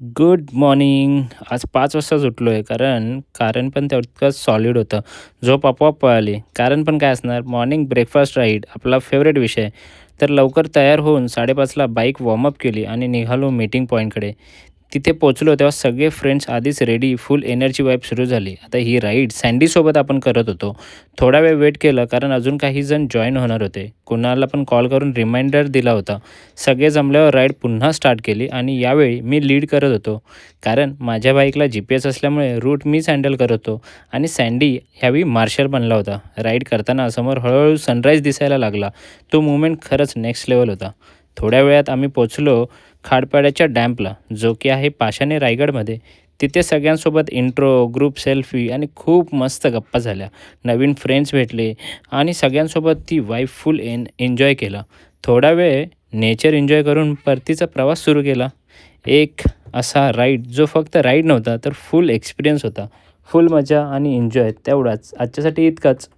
Good morning. आज 5 वाजताच उठलो आहे. कारण पण तितकंच सॉलिड होतं. झोप आपोआप पळाली. कारण पण काय असणार, मॉर्निंग ब्रेकफास्ट राईट आपला फेवरेट विषय. तर लवकर तयार होऊन 5:30ला बाईक वॉर्मअप केली आणि निघालो मीटिंग पॉईंटकडे. तिथे पोहोचलो तेव्हा सगळे फ्रेंड्स आधीच रेडी, फुल एनर्जी वाइब सुरू झाली. आता ही राईड सँडीसोबत आपण करत होतो. थोडा वेळ वेट केलं कारण अजून काही जण जॉइन होणार होते. कुणाला पण कॉल करून रिमाइंडर दिला होता. सगळे जमल्यावर राईड पुन्हा स्टार्ट केली आणि यावेळी मी लीड करत होतो. कारण माझ्या बाईकला GPS असल्यामुळे रूट मीच हँडल करत होतो आणि सँडी ह्यावेळी मार्शल बनला होता. राईड करताना समोर हळूहळू सनराईज दिसायला लागला. तो मूव्हमेंट खरंच नेक्स्ट लेवल होता. थोड्या वेळात आम्ही पोचलो खाडपाड्याच्या डॅम्पला, जो की आहे पाषाणे रायगडमध्ये. तिथे सगळ्यांसोबत इंट्रो, ग्रुप सेल्फी आणि खूप मस्त गप्पा झाल्या. नवीन फ्रेंड्स भेटले आणि सगळ्यांसोबत ती वाईब फुल एन्जॉय केला. थोडा वेळ नेचर एन्जॉय करून परतीचा प्रवास सुरू केला. एक असा राईड जो फक्त राईड नव्हता तर फुल एक्सपिरियन्स होता. फुल मजा आणि एन्जॉय तेवढाच. आजच्यासाठी इतकंच.